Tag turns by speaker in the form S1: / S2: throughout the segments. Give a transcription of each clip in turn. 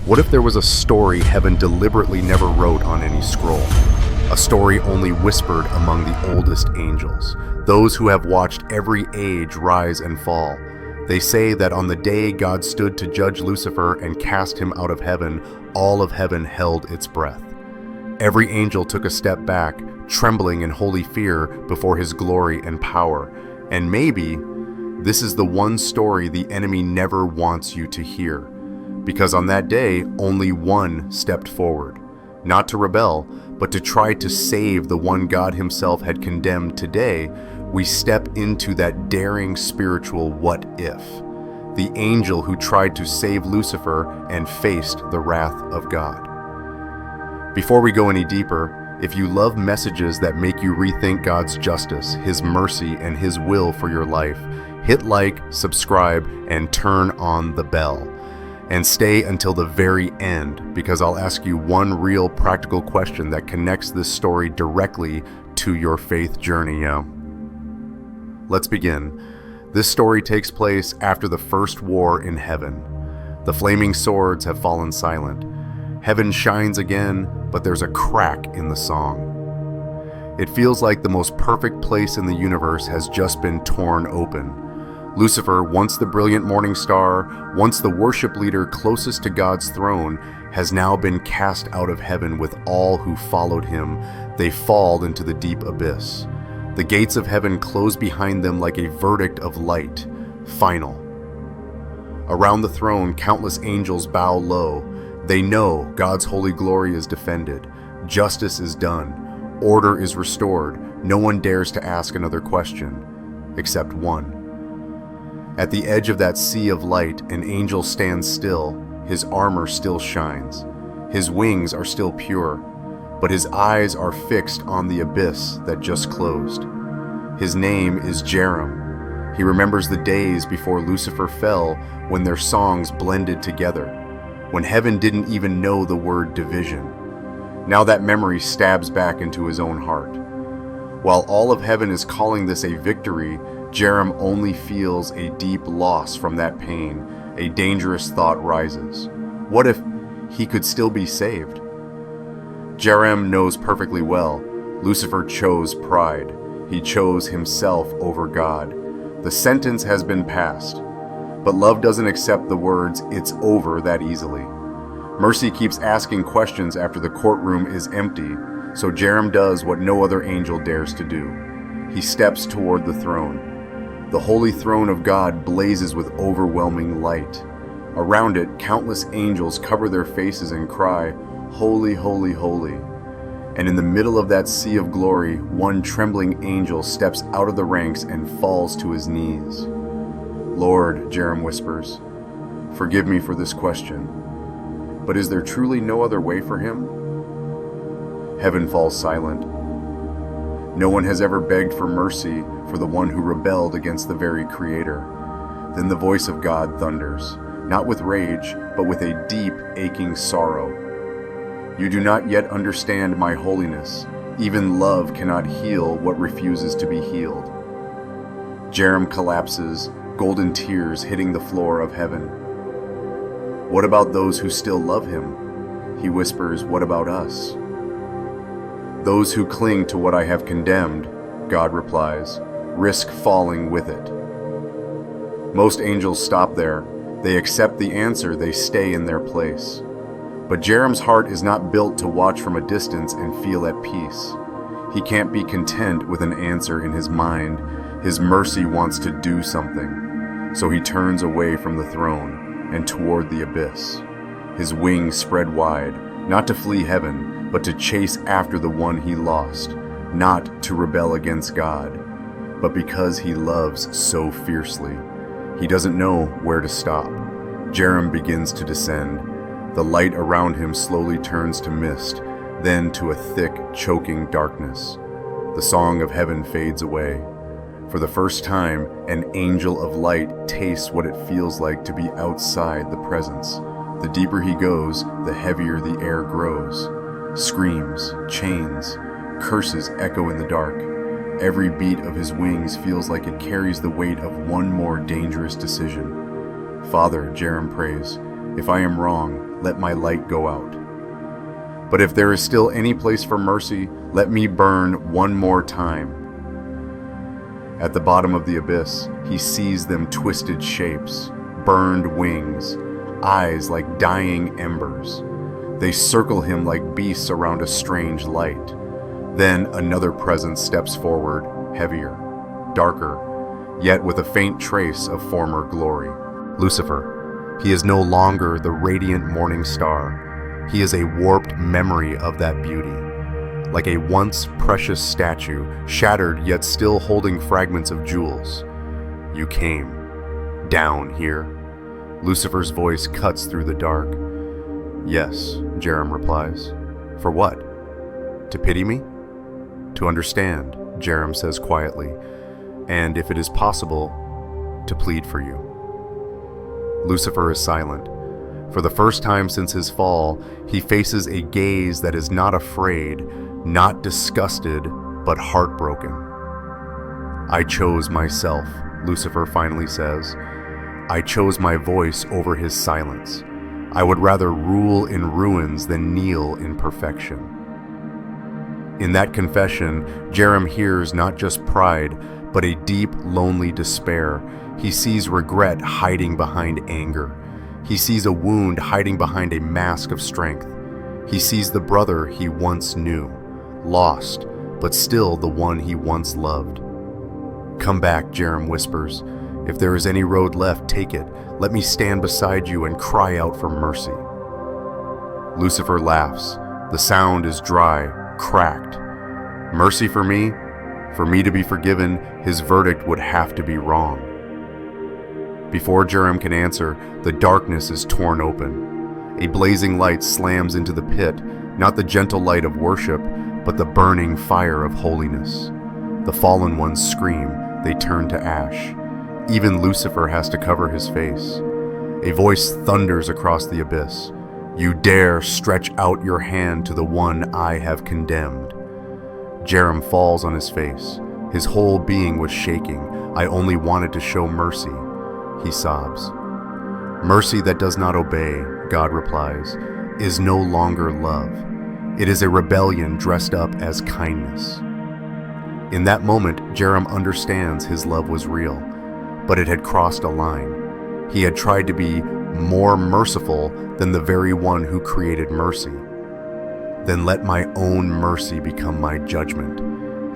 S1: What if there was a story heaven deliberately never wrote on any scroll? A story only whispered among the oldest angels, those who have watched every age rise and fall. They say that on the day God stood to judge Lucifer and cast him out of heaven, all of heaven held its breath. Every angel took a step back, trembling in holy fear before his glory and power. And maybe this is the one story the enemy never wants you to hear. Because on that day, only one stepped forward, not to rebel, but to try to save the one God himself had condemned. Today, we step into that daring spiritual what if, the angel who tried to save Lucifer and faced the wrath of God. Before we go any deeper, if you love messages that make you rethink God's justice, His mercy, and His will for your life, hit like, subscribe, and turn on the bell. And stay until the very end, because I'll ask you one real practical question that connects this story directly to your faith journey, Let's begin. This story takes place after the first war in heaven. The flaming swords have fallen silent. Heaven shines again, but there's a crack in the song. It feels like the most perfect place in the universe has just been torn open. Lucifer, once the brilliant morning star, once the worship leader closest to God's throne, has now been cast out of heaven with all who followed him. They fall into the deep abyss. The gates of heaven close behind them like a verdict of light, final. Around the throne, countless angels bow low. They know God's holy glory is defended. Justice is done. Order is restored. No one dares to ask another question, except one. At the edge of that sea of light, an angel stands still. His armor still shines. His wings are still pure, but his eyes are fixed on the abyss that just closed. His name is Jerem. He remembers the days before Lucifer fell, when their songs blended together, when heaven didn't even know the word division. Now that memory stabs back into his own heart. While all of heaven is calling this a victory, Jerem only feels a deep loss from that pain. A dangerous thought rises. What if he could still be saved? Jerem knows perfectly well. Lucifer chose pride. He chose himself over God. The sentence has been passed. But love doesn't accept the words, "it's over," that easily. Mercy keeps asking questions after the courtroom is empty, so Jerem does what no other angel dares to do. He steps toward the throne. The holy throne of God blazes with overwhelming light. Around it, countless angels cover their faces and cry, "Holy, holy, holy." And in the middle of that sea of glory, one trembling angel steps out of the ranks and falls to his knees. "Lord," Jerem whispers, "forgive me for this question, but is there truly no other way for him?" Heaven falls silent. No one has ever begged for mercy for the one who rebelled against the very Creator. Then the voice of God thunders, not with rage, but with a deep, aching sorrow. "You do not yet understand my holiness. Even love cannot heal what refuses to be healed." Jerem collapses, golden tears hitting the floor of heaven. "What about those who still love him?" He whispers, "What about us?" "Those who cling to what I have condemned," God replies, "risk falling with it." Most angels stop there. They accept the answer, they stay in their place. But Jerem's heart is not built to watch from a distance and feel at peace. He can't be content with an answer in his mind. His mercy wants to do something. So he turns away from the throne and toward the abyss. His wings spread wide, not to flee heaven, but to chase after the one he lost, not to rebel against God, but because he loves so fiercely. He doesn't know where to stop. Jerem begins to descend. The light around him slowly turns to mist, then to a thick, choking darkness. The song of heaven fades away. For the first time, an angel of light tastes what it feels like to be outside the presence. The deeper he goes, the heavier the air grows. Screams, chains, curses echo in the dark. Every beat of his wings feels like it carries the weight of one more dangerous decision. "Father," Jerem prays, "if I am wrong, let my light go out. But if there is still any place for mercy, let me burn one more time. At the bottom of the abyss, he sees them twisted shapes, burned wings, eyes like dying embers. They circle him like beasts around a strange light. Then another presence steps forward, heavier, darker, yet with a faint trace of former glory. Lucifer. He is no longer the radiant morning star. He is a warped memory of that beauty. Like a once precious statue, shattered yet still holding fragments of jewels. You came. Down here. Lucifer's voice cuts through the dark. Yes, Jerem replies. For what? To pity me? To understand, Jerem says quietly, and if it is possible, to plead for you. Lucifer is silent. For the first time since his fall, he faces a gaze that is not afraid, not disgusted, but heartbroken. I chose myself, Lucifer finally says. I chose my voice over his silence. I would rather rule in ruins than kneel in perfection. In that confession, Jerem hears not just pride, but a deep, lonely despair. He sees regret hiding behind anger. He sees a wound hiding behind a mask of strength. He sees the brother he once knew, lost, but still the one he once loved. Come back, Jerem whispers. If there is any road left, take it. Let me stand beside you and cry out for mercy. Lucifer laughs. The sound is dry, cracked. Mercy for me? For me to be forgiven, his verdict would have to be wrong. Before Jerem can answer, the darkness is torn open. A blazing light slams into the pit, not the gentle light of worship, but the burning fire of holiness. The fallen ones scream, they turn to ash. Even Lucifer has to cover his face. A voice thunders across the abyss. You dare stretch out your hand to the one I have condemned. Jerem falls on his face. His whole being was shaking. I only wanted to show mercy. He sobs. Mercy that does not obey, God replies, is no longer love. It is a rebellion dressed up as kindness. In that moment, Jerem understands his love was real, but it had crossed a line. He had tried to be more merciful than the very one who created mercy. Then let my own mercy become my judgment,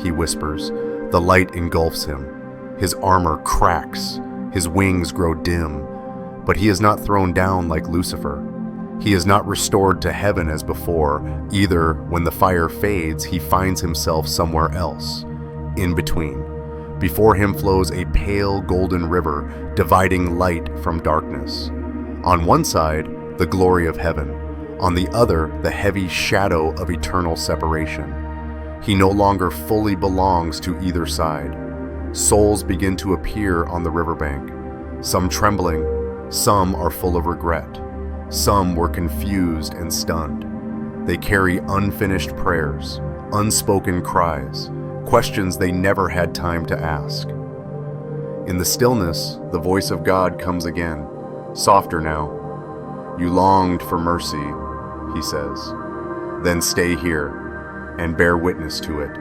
S1: he whispers. The light engulfs him. His armor cracks. His wings grow dim. But he is not thrown down like Lucifer. He is not restored to heaven as before. Either when the fire fades, he finds himself somewhere else. In between. Before him flows a pale golden river, dividing light from darkness. On one side, the glory of heaven. On the other, the heavy shadow of eternal separation. He no longer fully belongs to either side. Souls begin to appear on the riverbank. Some trembling, some are full of regret. Some were confused and stunned. They carry unfinished prayers, unspoken cries, questions they never had time to ask. In the stillness, the voice of God comes again, softer now. You longed for mercy, he says. Then stay here and bear witness to it.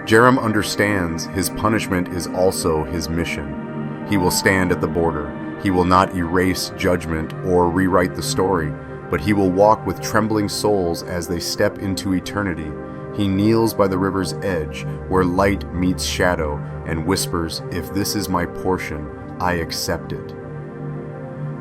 S1: Jerem understands his punishment is also his mission. He will stand at the border. He will not erase judgment or rewrite the story, but he will walk with trembling souls as they step into eternity. He kneels by the river's edge, where light meets shadow, and whispers, if this is my portion, I accept it.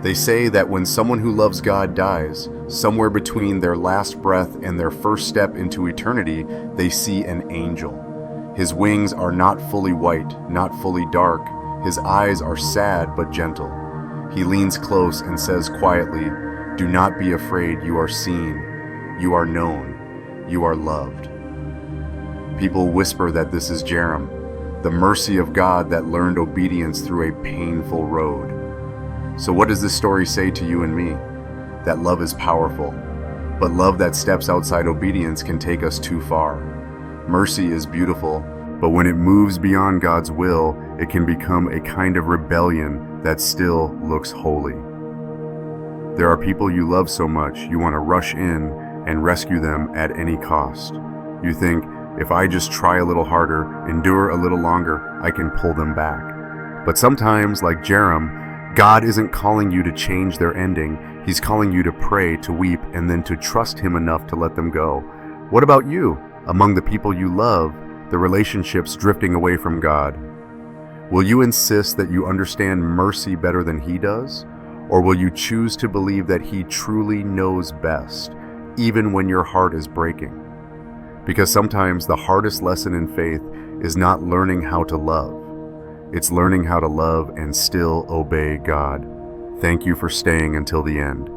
S1: They say that when someone who loves God dies, somewhere between their last breath and their first step into eternity, they see an angel. His wings are not fully white, not fully dark. His eyes are sad but gentle. He leans close and says quietly, do not be afraid, you are seen, you are known, you are loved. People whisper that this is Jerem, the mercy of God that learned obedience through a painful road. So what does this story say to you and me? That love is powerful, but love that steps outside obedience can take us too far. Mercy is beautiful, but when it moves beyond God's will, it can become a kind of rebellion that still looks holy. There are people you love so much you want to rush in and rescue them at any cost. You think, if I just try a little harder, endure a little longer, I can pull them back. But sometimes, like Jerem, God isn't calling you to change their ending. He's calling you to pray, to weep, and then to trust Him enough to let them go. What about you? Among the people you love, the relationships drifting away from God, will you insist that you understand mercy better than He does? Or will you choose to believe that He truly knows best, even when your heart is breaking? Because sometimes the hardest lesson in faith is not learning how to love. It's learning how to love and still obey God. Thank you for staying until the end.